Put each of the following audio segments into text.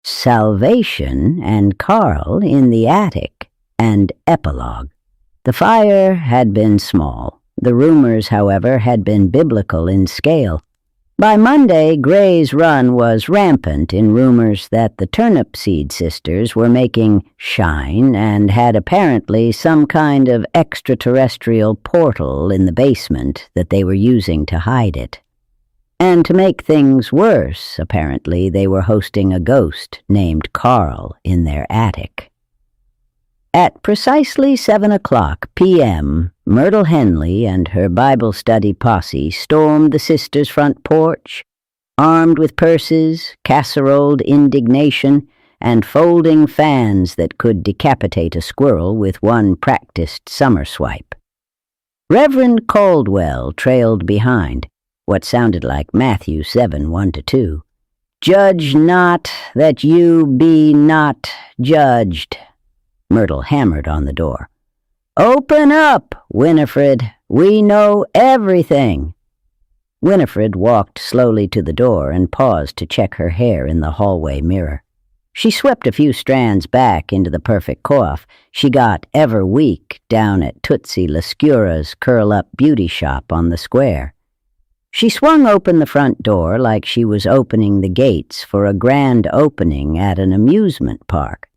Salvation and Carl in the Attic, and Epilogue. The fire had been small. The rumors, however, had been biblical in scale. By Monday, Gray's Run was rampant in rumors that the Turnipseed Sisters were making shine and had apparently some kind of extraterrestrial portal in the basement that they were using to hide it. And to make things worse, apparently, they were hosting a ghost named Carl in their attic. At precisely 7:00 p.m., Myrtle Henley and her Bible study posse stormed the sisters' front porch, armed with purses, casseroled indignation, and folding fans that could decapitate a squirrel with one practiced summer swipe. Reverend Caldwell trailed behind, what sounded like Matthew 7:1-2. "Judge not, that you be not judged." Myrtle hammered on the door. "Open up, Winifred. We know everything." Winifred walked slowly to the door and paused to check her hair in the hallway mirror. She swept a few strands back into the perfect coif she got ever week down at Tootsie Lascura's curl-up beauty shop on the square. She swung open the front door like she was opening the gates for a grand opening at an amusement park.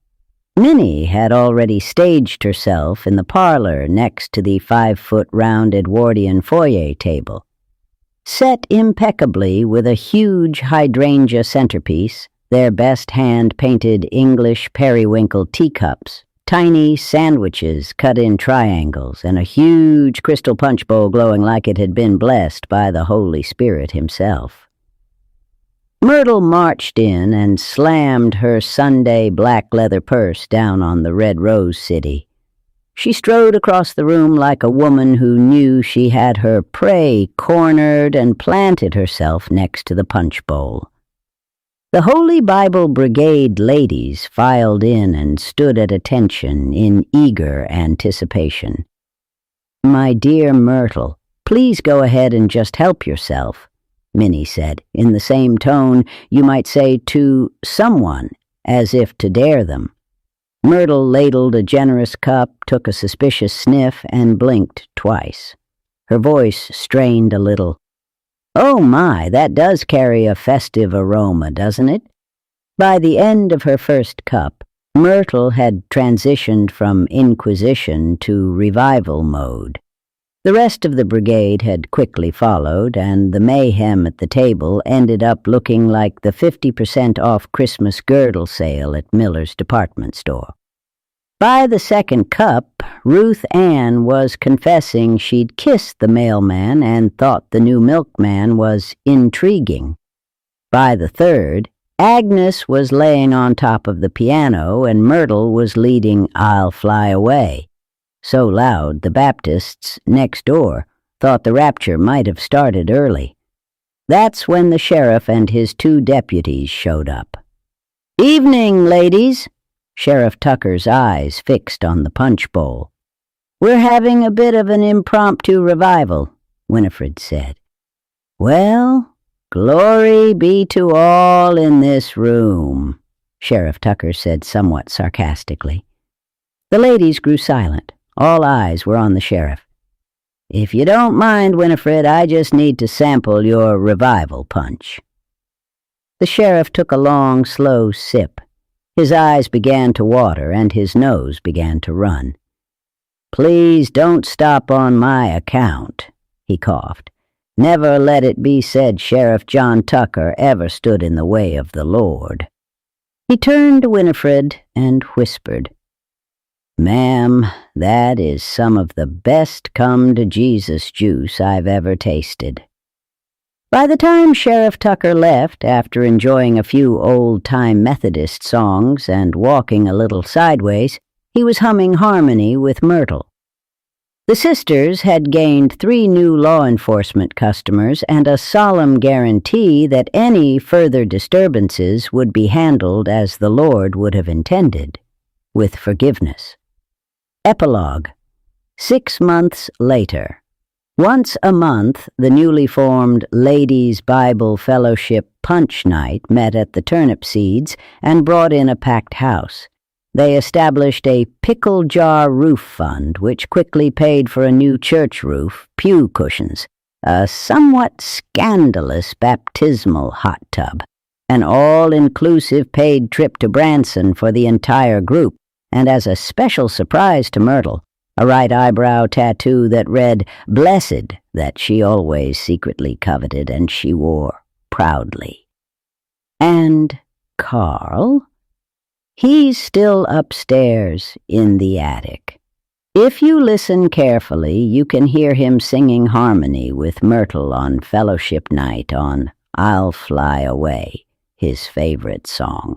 Minnie had already staged herself in the parlor next to the 5-foot round Edwardian foyer table. Set impeccably with a huge hydrangea centerpiece, their best hand-painted English periwinkle teacups, tiny sandwiches cut in triangles, and a huge crystal punch bowl glowing like it had been blessed by the Holy Spirit himself. Myrtle marched in and slammed her Sunday black leather purse down on the red rose city. She strode across the room like a woman who knew she had her prey cornered and planted herself next to the punch bowl. The Holy Bible Brigade ladies filed in and stood at attention in eager anticipation. "My dear Myrtle, please go ahead and just help yourself," Minnie said, in the same tone you might say to someone, as if to dare them. Myrtle ladled a generous cup, took a suspicious sniff, and blinked twice. Her voice strained a little. "Oh my, that does carry a festive aroma, doesn't it?" By the end of her first cup, Myrtle had transitioned from inquisition to revival mode. The rest of the brigade had quickly followed, and the mayhem at the table ended up looking like the 50% off Christmas girdle sale at Miller's department store. By the second cup, Ruth Ann was confessing she'd kissed the mailman and thought the new milkman was intriguing. By the third, Agnes was laying on top of the piano and Myrtle was leading "I'll Fly Away," so loud the Baptists next door thought the rapture might have started early. That's when the sheriff and his 2 deputies showed up. "Evening, ladies," Sheriff Tucker's eyes fixed on the punch bowl. "We're having a bit of an impromptu revival," Winifred said. "Well, glory be to all in this room," Sheriff Tucker said somewhat sarcastically. The ladies grew silent. All eyes were on the sheriff. "If you don't mind, Winifred, I just need to sample your revival punch." The sheriff took a long, slow sip. His eyes began to water and his nose began to run. "Please don't stop on my account," he coughed. "Never let it be said Sheriff John Tucker ever stood in the way of the Lord." He turned to Winifred and whispered, "Ma'am, that is some of the best come-to-Jesus juice I've ever tasted." By the time Sheriff Tucker left, after enjoying a few old-time Methodist songs and walking a little sideways, he was humming harmony with Myrtle. The sisters had gained 3 new law enforcement customers and a solemn guarantee that any further disturbances would be handled as the Lord would have intended, with forgiveness. Epilogue. 6 months later. Once a month, the newly formed Ladies' Bible Fellowship Punch Night met at the Turnipseeds and brought in a packed house. They established a pickle jar roof fund, which quickly paid for a new church roof, pew cushions, a somewhat scandalous baptismal hot tub, an all-inclusive paid trip to Branson for the entire group, and as a special surprise to Myrtle, a right eyebrow tattoo that read "Blessed," that she always secretly coveted and she wore proudly. And Carl? He's still upstairs in the attic. If you listen carefully, you can hear him singing harmony with Myrtle on Fellowship Night on "I'll Fly Away," his favorite song.